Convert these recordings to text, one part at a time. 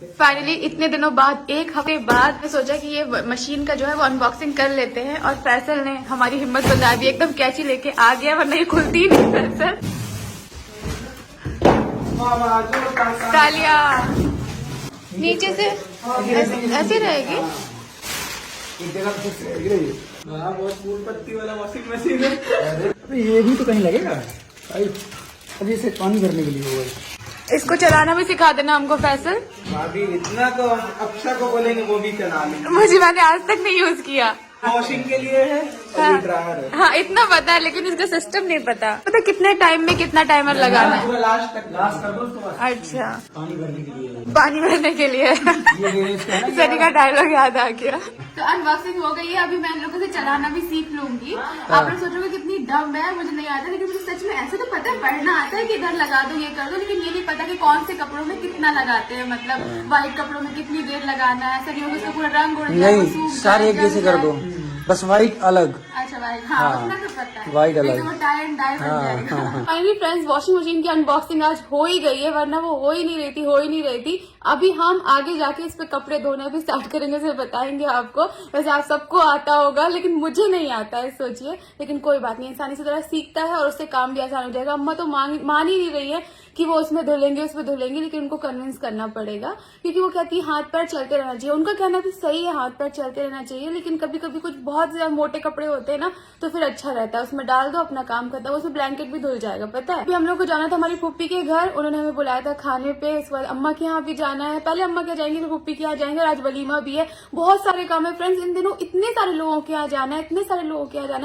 Finally इतने दिनों बाद, एक हफ्ते बाद मैं सोचा कि ये मशीन का जो है वो अनबॉक्सिंग कर लेते हैं, और फैसल ने हमारी हिम्मत बना दी, एकदम कैची लेके आ गया, वरना ये खुलती ही नहीं। फैसल तालिया नीचे से ऐसे रहेगी। फूल पत्ती वाला वॉशिंग मशीन है। ये भी तो कहीं लगेगा अभी इसे पानी भरने के लिए होगा। इसको चलाना भी सिखा देना हमको फैसल। भाभी इतना तो अक्षा को बोलेंगे वो भी चला लेंगे। मुझे मैंने आज तक नहीं यूज किया। वॉशिंग के लिए है और ये ड्रायर है। हाँ इतना पता है, लेकिन इसका सिस्टम नहीं पता। पता कितने टाइम में कितना टाइमर लगाना है? लास्ट कर दो उसके बाद। अच्छा पानी भरने के लिए। पानी भरने के लिए ये सनी का डायलॉग याद आ गया। तो अनबॉक्सिंग हो गई है, अभी मैं इन लोगों से चलाना भी सीख लूंगी। आप लोग सोचोगे कितनी डम है, मुझे नहीं आता, लेकिन मुझे सच में ऐसे तो पता है, पढ़ना आता है कि इधर लगा दो ये कर दो, लेकिन ये नहीं पता कि कौन से कपड़ों में कितना लगाते हैं, मतलब व्हाइट कपड़ों में कितनी देर लगाना है। सनी उसका पूरा रंग उड़ गया, नहीं सारे एक जैसे कर दो, बस व्हाइट अलग। अच्छा वाइट, हाँ उतना तो पता है, वाइट अलग। तो डाई एंड डाई बन जाएगा। फाइनली फ्रेंड्स, वॉशिंग मशीन की अनबॉक्सिंग आज हो ही गई है, वरना वो हो ही नहीं रही थी। अभी हम आगे जाके इस पे कपड़े धोना भी स्टार्ट करेंगे, से बताएंगे आपको। वैसे आप सबको आता होगा, लेकिन मुझे नहीं आता है, सोचिए। लेकिन कोई बात नहीं, इंसान इसी तरह सीखता है और उससे काम भी आसान हो जाएगा। अम्मा तो मान ही नहीं रही है कि वो उसमें धुलेंगे, लेकिन उनको कन्विंस करना पड़ेगा, क्योंकि वो कहती है हाथ पैर चलते रहना चाहिए। उनका कहना भी सही है, हाथ पैर चलते रहना चाहिए, लेकिन कभी कभी कुछ बहुत ज्यादा मोटे कपड़े होते हैं ना, तो फिर अच्छा रहता है, उसमें डाल दो, अपना काम करता है, उसमें ब्लैंकेट भी धुल जाएगा। पता है, अभी हम लोग को जाना था हमारी पुप्पी के घर, उन्होंने हमें बुलाया था खाने पे। इसके बाद अम्मा के यहाँ भी जाना है, पहले अम्मा के जाएंगे, फिर पुप्पी के यहाँ जाएंगे, और आज वलीमा भी है। बहुत सारे काम है फ्रेंड्स, इन दिनों इतने सारे लोगों के यहाँ जाना है,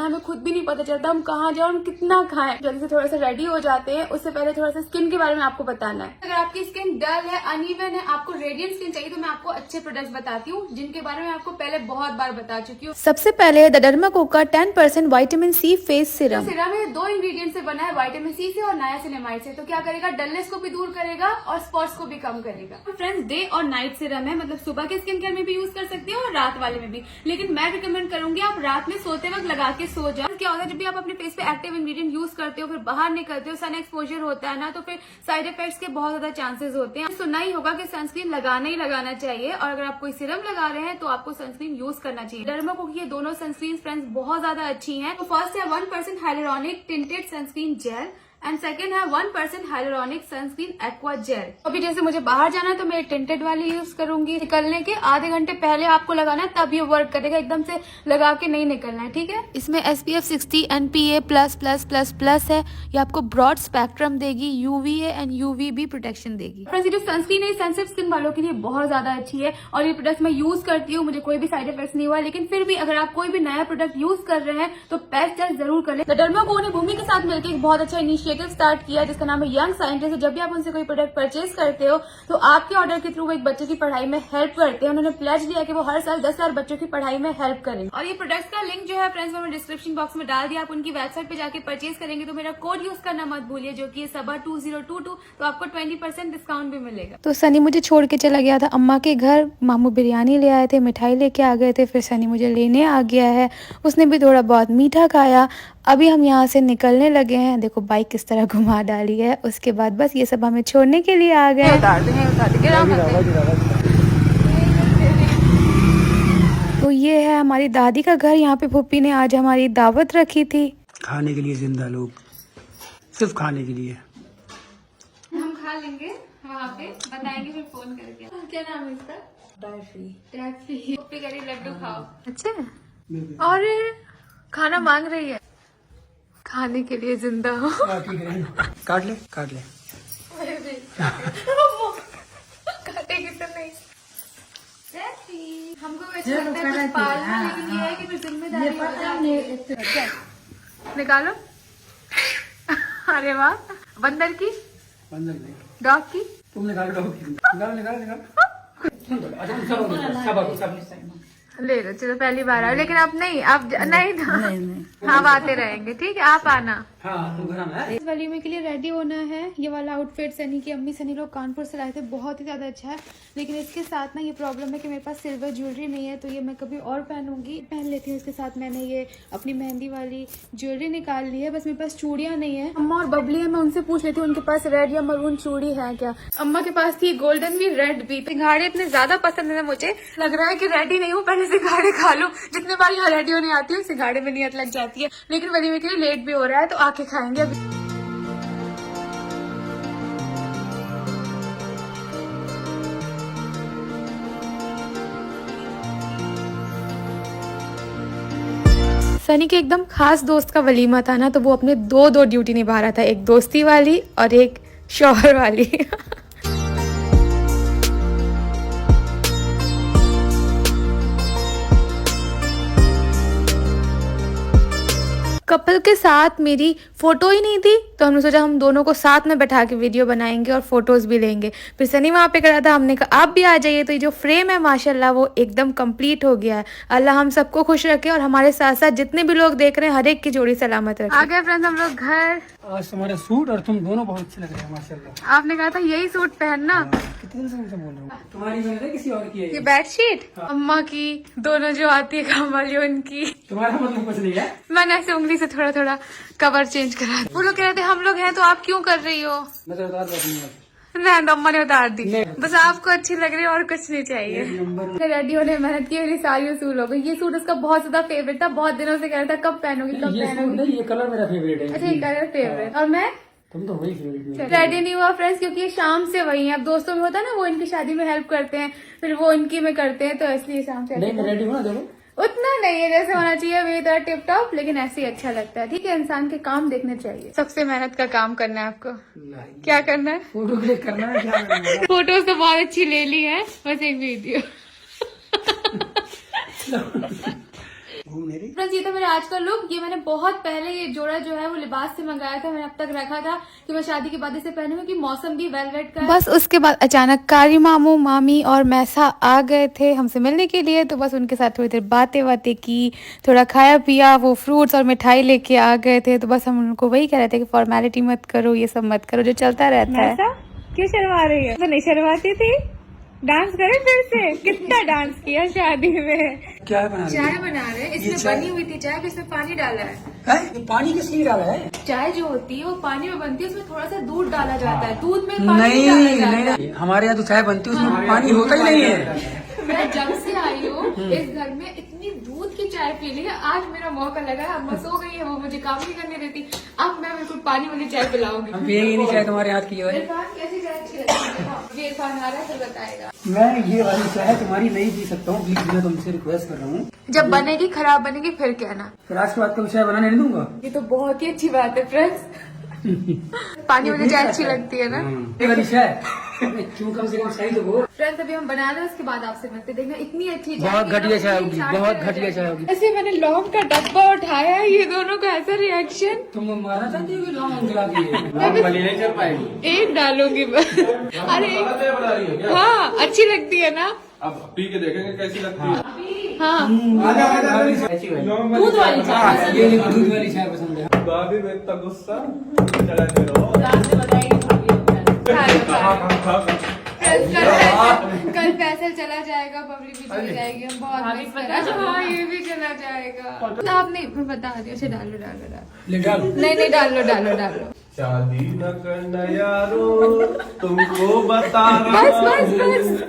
हमें खुद भी नहीं पता चलता हम कहाँ जाए और कितना खाएं। जल्दी से थोड़ा सा रेडी हो जाते हैं, उससे पहले थोड़ा सा स्किन के बारे में आपको बताना है। अगर आपकी स्किन डल है, अनइवन है, आपको रेडिएंट स्किन चाहिए, तो मैं आपको अच्छे प्रोडक्ट्स बताती हूँ, जिनके बारे में आपको पहले बहुत बार बता चुकी हूँ। सबसे पहले द डर्माकोका 10% vitamin C face serum. Serum है, 2 इंग्रेडिएंट से बना है, विटामिन सी से और नायासिनामाइड से। तो क्या करेगा, डलनेस को भी दूर करेगा और स्पॉट्स को भी कम करेगा। तो फ्रेंड्स, डे और नाइट सीरम है, मतलब सुबह के स्किन केयर में भी यूज कर सकते हो और रात वाले में भी, लेकिन मैं रिकमेंड करूंगी आप रात में सोते वक्त लगा के सो जाओ। क्या होता है, जब भी आप अपने फेस पे एक्टिव इंग्रेडिएंट यूज करते हो, फिर बाहर निकलते हो, सन एक्सपोजर होता है ना, तो फिर साइड इफेक्ट्स के बहुत ज्यादा चांसेस होते हैं। सुनना ही होगा कि सनस्क्रीन लगाना ही लगाना चाहिए, और अगर आप कोई सीरम लगा रहे हैं तो आपको सनस्क्रीन यूज करना चाहिए। डर्माकोका ये दोनों सनस्क्रीन फ्रेंड्स बहुत ज्यादा अच्छी हैं। तो फर्स्ट है 1% hyaluronic tinted sunscreen gel, and second है 1% हाइलुरोनिक सनस्क्रीन एक्वा जेल। अभी जैसे मुझे बाहर जाना है तो मैं टिंटेड वाली यूज करूंगी। निकलने के आधे घंटे पहले आपको लगाना है, तब ये वर्क करेगा, एकदम से लगा के नहीं निकलना है, ठीक है। इसमें SPF 60 NPA++++ है। ये आपको ब्रॉड स्पेक्ट्रम देगी, UVA एंड UVB प्रोटेक्शन देगी। फ्रेंड्स, ये जो सनस्क्रीन है सेंसिटिव स्किन वालों के लिए बहुत ज्यादा अच्छी है, और ये प्रोडक्ट मैं यूज करती हूँ, मुझे कोई भी साइड इफेक्ट नहीं हुआ। लेकिन फिर भी अगर आप कोई भी नया प्रोडक्ट यूज कर रहे हैं तो बेस्ट जरूर कर लें। डर्माकोका ने भूमि के साथ मिलकर एक बहुत अच्छा इनिशिएटिव स्टार्ट किया, जिसका नाम है यंग साइंटिस्ट। जब भी आप उनसे कोई प्रोडक्ट परचेज करते हो तो आपके ऑर्डर के थ्रू वो एक बच्चे की पढ़ाई में हेल्प करते हैं। उन्होंने प्लेज दिया कि वो हर साल 10,000 बच्चों की पढ़ाई में हेल्प करेंगे। और ये प्रोडक्ट्स का लिंक जो है फ्रेंड्स मैंने डिस्क्रिप्शन बॉक्स में डाल दिया। आप उनकी वेबसाइट पे जाके परचेज करेंगे तो मेरा कोड यूज करना मत भूलिए, जो कि सबा 2022, तो आपको 20% डिस्काउंट भी मिलेगा। तो सनी मुझे छोड़ के चला गया था अम्मा के घर। मामू बिरयानी ले आए थे, मिठाई लेके आ गए थे, फिर सनी मुझे लेने आ गया है, उसने भी थोड़ा बहुत मीठा खाया। अभी हम यहाँ से निकलने लगे हैं। देखो बाइक किस तरह घुमा डाली है। उसके बाद बस ये सब हमें छोड़ने के लिए आ गए। तो ये है हमारी दादी का घर। यहाँ पे फूफी ने आज हमारी दावत रखी थी। खाने के लिए जिंदा लोग, सिर्फ खाने के लिए। हम खा लेंगे वहाँ पे, बताएंगे फिर फोन करके। क्या नाम है इसका? टैफी। पप्पी करी लड्डू खाओ। अच्छा, और खाना मांग रही है, खाने के लिए जिंदा हो। काट ले काटेगी तो नहीं। हमको वैसे लगता है कुछ पालना, लेकिन ये है कि फिर जिम्मेदारी हो जाती है। निकालो। अरे वाह, बंदर की, डॉग की, तुम निकालो डॉग की। निकालो। ले लो, चलो पहली बार आओ, लेकिन अब नहीं, अब नहीं, हाँ आते रहेंगे, ठीक है, आप आना। हाँ तो घर में है। इस वलीमे के लिए रेडी होना है। ये वाला आउटफिट सनी की अम्मी सनी लोग कानपुर से लाए थे, बहुत ही ज्यादा अच्छा है। लेकिन इसके साथ ना ये प्रॉब्लम है कि मेरे पास सिल्वर ज्वेलरी नहीं है, तो ये मैं कभी और पहनूंगी, पहन लेती हूँ। इसके साथ मैंने ये अपनी मेहंदी वाली ज्वेलरी निकाल ली है, बस मेरे पास चूड़ियां नहीं है। अम्मा और बबली है, मैं उनसे पूछ लेती हूँ उनके पास रेड या मरून चूड़ी है क्या। अम्मा के पास थी गोल्डन भी, रेड भी। सिंघाड़े इतने ज्यादा पसंद है मुझे, लग रहा है कि रेडी नहीं हूँ, पहले सिंघाड़े खा लूं। जितने बार यहाँ रेडी होने आती हूँ सिंघाड़े में नियत लग जाती है। लेकिन वलीमे के लिए लेट भी हो रहा है, तो आके खाएंगे अभी। सनी के एकदम खास दोस्त का वलीमा था ना, तो वो अपने दो ड्यूटी निभा रहा था, एक दोस्ती वाली और एक शौहर वाली। कपल के साथ मेरी फोटो ही नहीं थी, तो हमने सोचा हम दोनों को साथ में बैठा के वीडियो बनाएंगे और फोटोज भी लेंगे। फिर सनी वहाँ पे खड़ा था, हमने कहा आप भी आ जाइए। तो ये जो फ्रेम है माशाल्लाह वो एकदम कंप्लीट हो गया है। अल्लाह हम सबको खुश रखे और हमारे साथ साथ जितने भी लोग देख रहे हैं हर एक की जोड़ी सलामत रखे। आ गए फ्रेंड्स हम लोग घर। आज तुम्हारा सूट और तुम दोनों बहुत अच्छे लग रहे हैं माशाल्लाह। आपने कहा था यही सूट पहनना। कितने दिन से मुझसे बोल रहा हूँ, तुम्हारी मैंने किसी और की है ये बेडशीट अम्मा की, दोनों जो आती है काम वाली उनकी। तुम्हारा मतलब कुछ नहीं है। मैंने ऐसे उंगली से थोड़ा थोड़ा कवर चेंज करा। वो लोग कह रहे थे हम लोग हैं तो आप क्यों कर रही हो। मैं तो बता दूँ नहीं, तो अम्मा ने उतार दी। बस आपको अच्छी लग रही है और कुछ नहीं चाहिए। रेडी होने मेहनत की, मेरी सारी वसूल हो गई। ये सूट उसका बहुत ज्यादा फेवरेट था, बहुत दिनों से कह रहा था कब पहनोगी कब पहनोगी। नहीं, ये कलर मेरा फेवरेट है। अच्छा, ये कलर फेवरेट। और मैं तुम तो वही फेवरेट। रेडी नहीं हुआ फ्रेंड्स, क्योंकि ये शाम से वही है। अब दोस्तों में होता है ना, वो इनकी शादी में हेल्प करते हैं, फिर वो इनकी में करते हैं, तो इसलिए शाम से नहीं रेडी हो ना। देखो उतना नहीं है जैसे होना चाहिए, वे तो टिप टॉप, लेकिन ऐसे ही अच्छा लगता है। ठीक है, इंसान के काम देखने चाहिए। सबसे मेहनत का काम करना है आपको। क्या करना है? फोटो क्लिक करना है। क्या करना है? फोटोज तो बहुत अच्छी ले ली है, बस एक वीडियो। फ्रेंड्स ये था मेरा आज का लुक। ये मैंने बहुत पहले ये जोड़ा जो है वो लिबास से मंगाया था, मैंने अब तक रखा था कि मैं शादी के बाद इसे पहनूंगी, कि मौसम भी वेलवेट का है। बस उसके बाद अचानक कारी मामू मामी और मैसा आ गए थे हमसे मिलने के लिए, तो बस उनके साथ थोड़ी देर बातें की, थोड़ा खाया पिया, वो फ्रूट्स और मिठाई लेके आ गए थे। तो बस हम उनको वही कह रहे थे कि फॉर्मेलिटी मत करो, ये सब मत करो जो चलता रहता है। क्यों शर्मा रही है? तो नहीं शर्माती थी। डांस करें फिर से? कितना डांस किया शादी में। क्या बना रही चाय बना रहे हैं, इसमें बनी हुई थी चाय, इसमें पानी डाला है। है? पानी किस लिए डाला है? चाय जो होती है वो पानी में बनती है, उसमें थोड़ा सा दूध डाला जाता है, दूध में पानी डाला जाता है। हमारे यहाँ तो चाय बनती है उसमें पानी होता ही नहीं है। मैं जब से आई हूँ इस घर में इतनी दूध की चाय पी ली है, आज मेरा मौका लगा है। अम्मा सो गई है, वो मुझे काम नहीं करने देती, अब मैं बिल्कुल पानी वाली चाय पिलाऊंगी। हम पिएंगे नहीं चाय तुम्हारे हाथ की है। इरफान कैसी चाय अच्छी लगती है? ये इरफान आ रहा है तो बताएगा। मैं ये वाली चाय तुम्हारी नहीं पी सकता हूँ, प्लीज मैं तुमसे रिक्वेस्ट कर रहा हूँ। जब बनेगी खराब बनेगी फिर कहना। फिर आज के बाद कभी चाय बनाने नहीं दूंगा। ये तो बहुत ही अच्छी बात है फ्रेंड्स। पानी वाली चाय अच्छी लगती है ना। ये वाली चाय क्यों, कम से कम सही तो हो। फ्रेंड्स अभी हम बना रहे हैं, उसके बाद आपसे मिलते हैं। देखना इतनी अच्छी चाय, बहुत घटिया चाय होगी, बहुत घटिया चाय होगी। ऐसे मैंने लौंग का डब्बा उठाया, ये दोनों का ऐसा रिएक्शन। तुम मारना चाहती हो कि लौंग जला के? नहीं कर पाएगी। एक डालूंगी बस। अरे हाँ अच्छी लगती है ना, अब पी के देखेंगे कैसी लगती है। हाँ दूध वाली चाय, ये दूध वाली चाय पसंद है। भाभी में इतना गुस्सा चला करो। कल फैसल चला जाएगा, बबली भी चली जाएगी, हम बहुत मिस कर रहे हैं। हाँ ये भी चला जाएगा। आप नहीं, मैं बता रही हूँ, डालो डालो डालो। ले डालो। नहीं डालो डालो डालो। शादी न करना यारो, तुमको बता रहा बस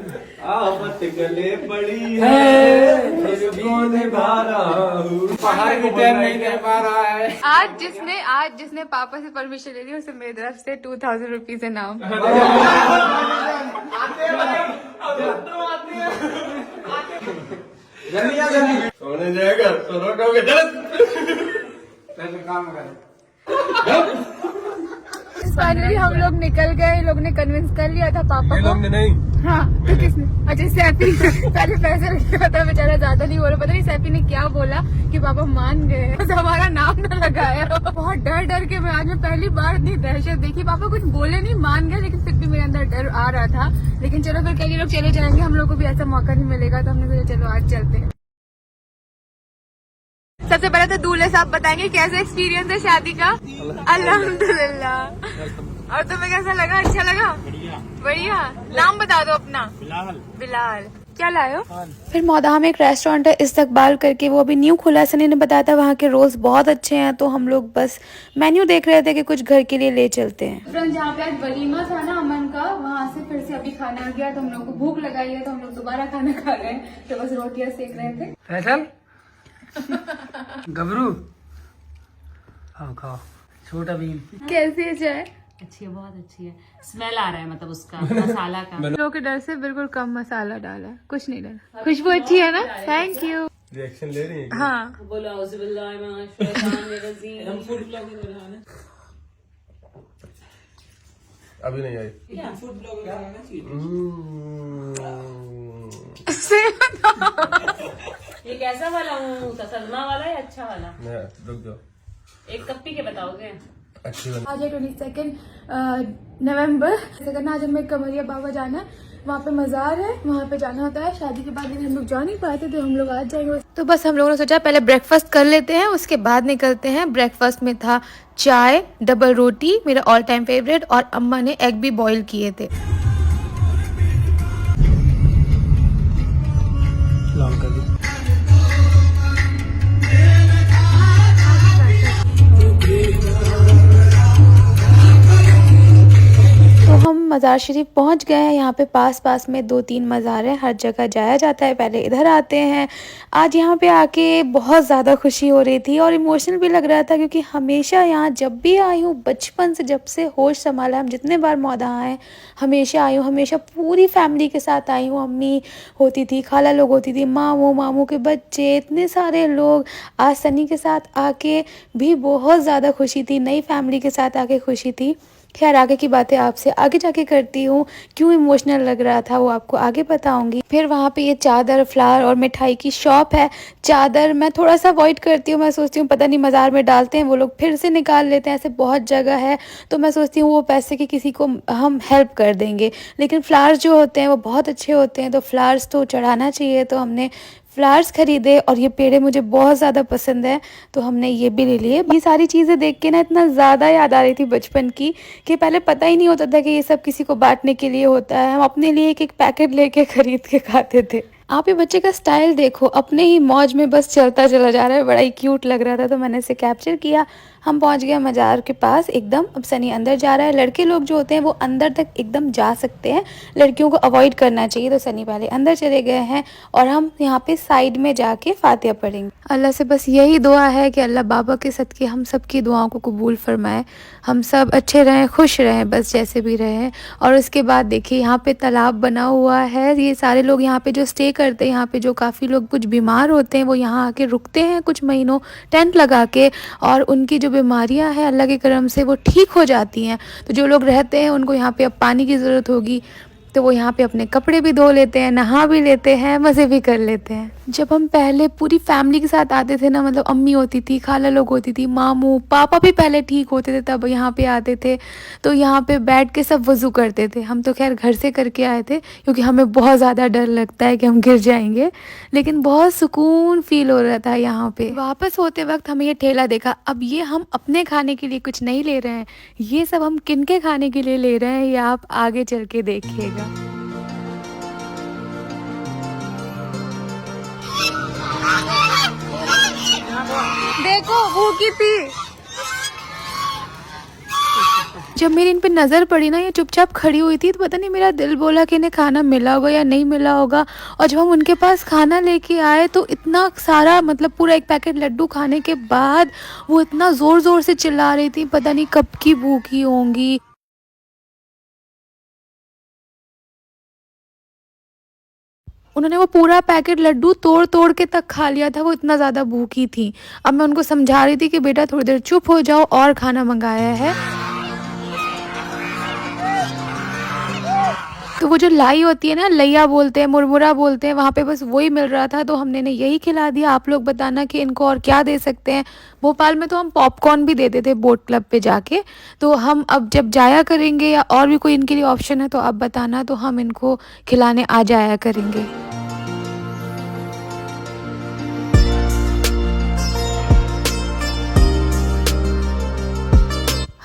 आवत गले पड़ी है, मुझको निभा रहा हूँ। पहाड़ की टाइम नहीं दे पा रहा है। आज जिसने पापा से परमिशन ले ली उसे मेरी तरफ से 2000 रुपीज इनाम। सोने जाएगा तो रोकोगे काम कर। फाइनली हम लोग निकल गए, लोग ने कन्विंस कर लिया था पापा को। नहीं। हाँ तो किसने? अच्छा सैफी पहले पैसे रखा था बेचारा, ज्यादा नहीं बोला, पता नहीं सैफी ने क्या बोला कि पापा मान गए, बस हमारा नाम न लगाया। बहुत डर के मैं आज मैं पहली बार इतनी दहशत देखी। पापा कुछ बोले नहीं, मान गए, लेकिन फिर भी मेरे अंदर डर आ रहा था। लेकिन चलो फिर कई लोग चले जाएंगे, हम लोग को भी ऐसा मौका नहीं मिलेगा, तो हमने सोचा चलो आज चलते हैं। सबसे पहले तो दूल्हे साहब बताएंगे कैसा एक्सपीरियंस है शादी का। अल्हम्दुलिल्लाह। और तुम्हें कैसा लगा? अच्छा लगा? बढ़िया। नाम बता दो अपना। बिलाल। क्या लाए हो? फिर मौदाह में एक रेस्टोरेंट है इस्तकबाल करके, वो अभी न्यू खुला है। सनी ने बताया था वहाँ के रोज बहुत अच्छे हैं, तो हम लोग बस मेन्यू देख रहे थे कि कुछ घर के लिए ले चलते हैं। फ्रेंड्स जहाँ पे आज वलीमा था ना अमन का, वहाँ से फिर से अभी खाना आ गया, तो हम लोग को भूख लगाई है, तो हम लोग दोबारा खाना खा रहे हैं। तो बस रोटियां सेक रहे थे। फैसल गबरू खाओ खाओ छोटा भीम। कैसी है चाय? अच्छी है, बहुत अच्छी है। स्मेल आ रहा है मतलब उसका मसाला का। लोगों के डर से बिल्कुल कम मसाला डाला है, कुछ नहीं डाला। खुशबू अच्छी है ना? Thank you. रिएक्शन ले रही है? हाँ बोलो हम फूड ब्लॉगिंग कर रहे हैं। अभी नहीं आई। फूड ब्लॉगिंग करना चाहिए। ये कैसा वाला हूँ? सलमा वाला या अच्छा वाला? रुक जाओ, एक कप पी के बताओगे। अच्छी वाली। आज है 22 नवंबर। सेकंड आज हमें कमरिया बाबा जाना है, वहाँ पे मज़ार है, वहाँ पे जाना होता है। शादी के बाद हम लोग जा नहीं पाए थे, तो हम लोग आज जाएंगे। तो बस हम लोगों ने सोचा पहले ब्रेकफास्ट कर लेते हैं, उसके बाद निकलते हैं। ब्रेकफास्ट में था चाय, डबल रोटी मेरा ऑल टाइम फेवरेट, और अम्मा ने एग भी बॉईल किए थे। लॉन्ग कर दी। तो हम मज़ार शरीफ पहुंच गए हैं। यहाँ पे पास में 2-3 मज़ार हैं, हर जगह जाया जाता है, पहले इधर आते हैं। आज यहाँ पे आके बहुत ज़्यादा खुशी हो रही थी और इमोशनल भी लग रहा था, क्योंकि हमेशा यहाँ जब भी आई हूँ, बचपन से जब से होश संभाला, हम जितने बार मौदाह आए हमेशा आई हूँ, हमेशा पूरी फैमिली के साथ आई हूँ। अम्मी होती थी, खाला लोग होती थी, मामू के बच्चे, इतने सारे लोग। आज सनी के साथ आके भी बहुत ज़्यादा खुशी थी, नई फैमिली के साथ आके खुशी थी। खैर आगे की बातें आपसे आगे जाके करती हूँ, क्यों इमोशनल लग रहा था वो आपको आगे बताऊंगी। फिर वहाँ पे ये चादर, फ्लावर और मिठाई की शॉप है। चादर मैं थोड़ा सा अवॉइड करती हूँ, मैं सोचती हूँ पता नहीं मज़ार में डालते हैं वो लोग फिर से निकाल लेते हैं, ऐसे बहुत जगह है, तो मैं सोचती हूँ वो पैसे की किसी को हम हेल्प कर देंगे। लेकिन फ्लावर्स जो होते हैं वो बहुत अच्छे होते हैं, तो फ्लावर्स तो चढ़ाना चाहिए, तो हमने फ्लावर्स खरीदे। और ये पेड़े मुझे बहुत ज़्यादा पसंद है, तो हमने ये भी ले लिए। ये सारी चीज़ें देख के ना इतना ज़्यादा याद आ रही थी बचपन की, कि पहले पता ही नहीं होता था कि ये सब किसी को बांटने के लिए होता है। हम अपने लिए एक पैकेट लेके खरीद के खाते थे। आप ये बच्चे का स्टाइल देखो, अपने ही मौज में बस चलता चला जा रहा है, बड़ा ही क्यूट लग रहा था, तो मैंने इसे कैप्चर किया। हम पहुंच गए मज़ार के पास एकदम। अब सनी अंदर जा रहा है। लड़के लोग जो होते हैं वो अंदर तक एकदम जा सकते हैं, लड़कियों को अवॉइड करना चाहिए, तो सनी पहले अंदर चले गए हैं और हम यहाँ पे साइड में जाके फातिहा पढ़ेंगे। अल्लाह से बस यही दुआ है कि अल्लाह बाबा के सदके हम सब की दुआओं को कबूल फरमाए, हम सब अच्छे रहें, खुश रहें, बस जैसे भी रहें। और उसके बाद देखिए यहाँ पे तालाब बना हुआ है। ये सारे लोग यहाँ पे जो स्टे करते हैं, यहाँ पे जो काफ़ी लोग कुछ बीमार होते हैं वो यहाँ आके रुकते हैं कुछ महीनों टेंट लगा के, और उनकी जो बीमारियां हैं अल्लाह के करम से वो ठीक हो जाती हैं। तो जो लोग रहते हैं उनको यहाँ पे अब पानी की ज़रूरत होगी, तो वो यहाँ पे अपने कपड़े भी धो लेते हैं, नहा भी लेते हैं, मज़े भी कर लेते हैं। जब हम पहले पूरी फैमिली के साथ आते थे ना, मतलब अम्मी होती थी, खाला लोग होती थी, मामू पापा भी पहले ठीक होते थे, तब यहाँ पे आते थे, तो यहाँ पे बैठ के सब वज़ू करते थे। हम तो खैर घर से करके आए थे, क्योंकि हमें बहुत ज़्यादा डर लगता है कि हम गिर जाएंगे, लेकिन बहुत सुकून फील हो रहा था यहाँ पे। वापस होते वक्त हमें ये ठेला देखा। अब ये हम अपने खाने के लिए कुछ नहीं ले रहे हैं, ये सब हम किनके खाने के लिए ले रहे हैं ये आप आगे चल के देखिएगा। देखो भूखी थी। जब मेरी इन पे नज़र पड़ी ना, ये चुपचाप खड़ी हुई थी, तो पता नहीं मेरा दिल बोला कि इन्हें खाना मिला होगा या नहीं मिला होगा। और जब हम उनके पास खाना लेके आए तो इतना सारा, मतलब पूरा एक पैकेट लड्डू खाने के बाद वो इतना ज़ोर ज़ोर से चिल्ला रही थी, पता नहीं कब की भूखी होंगी। उन्होंने वो पूरा पैकेट लड्डू तोड़ तोड़ के तक खा लिया था, वो इतना ज़्यादा भूखी थी। अब मैं उनको समझा रही थी कि बेटा थोड़ी देर चुप हो जाओ, और खाना मंगाया है। तो वो जो लाई होती है ना, लैया बोलते हैं, मुरमुरा बोलते हैं, वहाँ पे बस वही मिल रहा था, तो हमने यही खिला दिया। आप लोग बताना कि इनको और क्या दे सकते हैं। भोपाल में तो हम पॉपकॉर्न भी देते थे बोट क्लब पे जाके, तो हम अब जब जाया करेंगे या और भी कोई इनके लिए ऑप्शन है तो आप बताना, तो हम इनको खिलाने आ जाया करेंगे।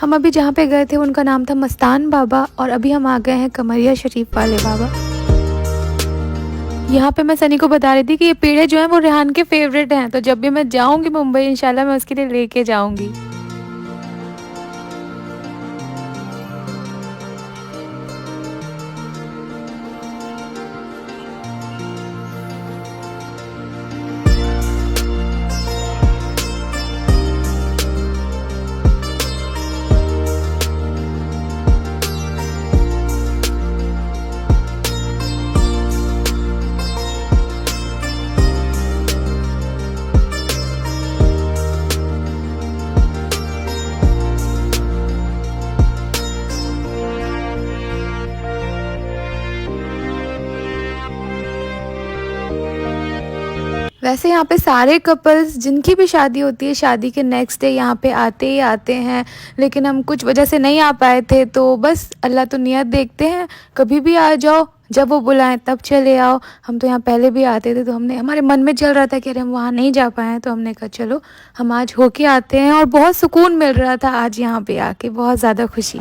हम अभी जहाँ पे गए थे उनका नाम था मस्तान बाबा, और अभी हम आ गए हैं कमरिया शरीफ वाले बाबा। यहाँ पे मैं सनी को बता रही थी कि ये पेड़े जो हैं वो रेहान के फेवरेट हैं, तो जब भी मैं जाऊँगी मुंबई इंशाल्लाह मैं उसके लिए लेके जाऊँगी। वैसे यहाँ पे सारे कपल्स जिनकी भी शादी होती है शादी के नेक्स्ट डे यहाँ पे आते ही आते हैं, लेकिन हम कुछ वजह से नहीं आ पाए थे, तो बस अल्लाह तो नियत देखते हैं, कभी भी आ जाओ, जब वो बुलाएं तब चले आओ। हम तो यहाँ पहले भी आते थे, तो हमने हमारे मन में चल रहा था कि अरे हम वहाँ नहीं जा पाए हैं, तो हमने कहा चलो हम आज होके आते हैं, और बहुत सुकून मिल रहा था आज यहाँ पे आके, बहुत ज़्यादा खुशी।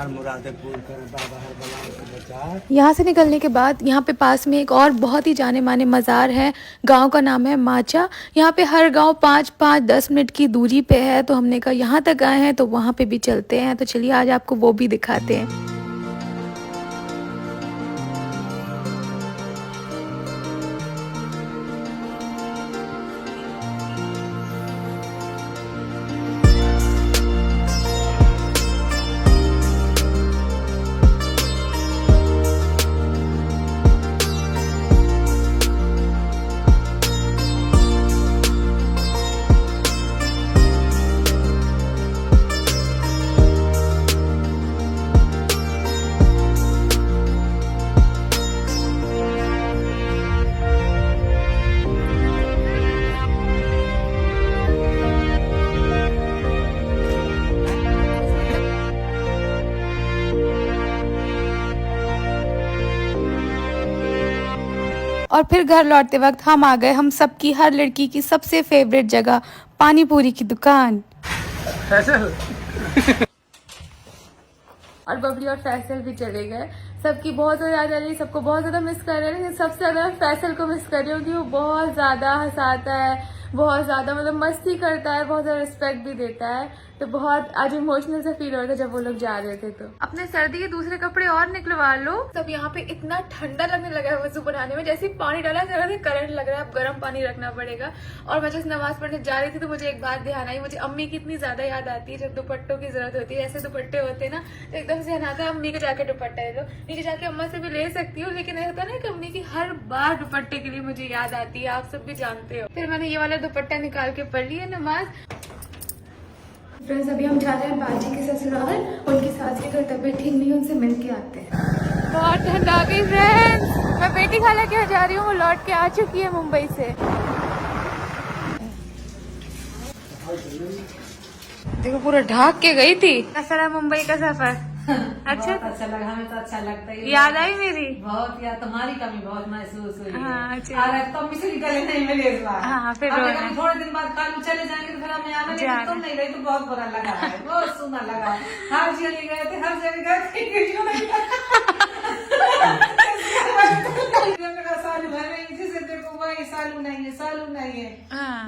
यहाँ से निकलने के बाद यहाँ पे पास में एक और बहुत ही जाने माने मज़ार है, गांव का नाम है माचा। यहाँ पे हर गांव 5-10 मिनट की दूरी पे है, तो हमने कहा यहाँ तक आए हैं तो वहाँ पे भी चलते हैं, तो चलिए आज आपको वो भी दिखाते हैं। और फिर घर लौटते वक्त हम आ गए हम सबकी, हर लड़की की सबसे फेवरेट जगह, पानी पूरी की दुकान। और बबली और फैसल भी चले गए। सबकी बहुत ज़्यादा याद आ रही है, सबको बहुत ज़्यादा मिस कर रहे हैं, लेकिन सबसे ज़्यादा फैसल को मिस कर रही हूँ कि वो बहुत ज़्यादा हंसाता है, बहुत ज़्यादा मतलब मस्ती करता है, बहुत ज़्यादा रिस्पेक्ट भी देता है। तो बहुत आज इमोशनल सा फील हो रहा था जब वो लोग जा रहे थे। तो अपने सर्दी के दूसरे कपड़े और निकलवा लो। तब यहाँ पे इतना ठंडा लगने लगा है वजू बनाने में, जैसे ही पानी डाला करंट लग रहा है, अब गर्म पानी रखना पड़ेगा। और मैं जैसे नमाज पढ़ने जा रही थी तो मुझे एक बात ध्यान आई, मुझे अम्मी की इतनी ज्यादा याद आती है जब दुपट्टों की जरूरत होती है। ऐसे दुपट्टे होते हैं ना तो एकदम से आता है अम्मी को जाके दुपट्टा ले लो, नीचे जाके अम्मा से भी ले सकती हूँ, लेकिन ऐसा ना कि अम्मी की हर बार दुपट्टे के लिए मुझे याद आती है, आप सब भी जानते हो। फिर मैंने ये वाला दुपट्टा निकाल के पढ़ लिया नमाज। फ्रेंड्स अभी हम जा रहे हैं बाजी के ससुराल, उनकी सास की तबीयत ठीक नहीं, उनसे मिल के आते हैं। बहुत ठंड आ गई फ्रेंड्स। मैं बेटी खाला के जा रही हूँ, वो लौट के आ चुकी है मुंबई से। देखो पूरा ढाक के गई थी। कैसा रहा मुंबई का सफर? अच्छा लगा, हमें तो अच्छा लगता है। याद आई मेरी? बहुत याद, तुम्हारी कमी बहुत महसूस हुई। हाँ, तो मिसे गले नहीं मिले इस बार। हाँ, फिर थोड़े दिन बाद कालू चले जाएंगे तो फिर हमें आना, लेकिन तुम नहीं रही तो बहुत बुरा लगा है, बहुत सुना लगा। हर जगह गए थे, हर जगह गए सालू है नहीं, जिसे देखो वही सालू नहीं है, सालू नहीं है।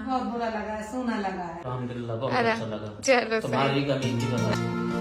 बहुत बुरा लगा है, सुना लगा है। अल्हम्दुलिल्लाह बहुत अच्छा लगा। चलो तुम्हारी कमी थी बता।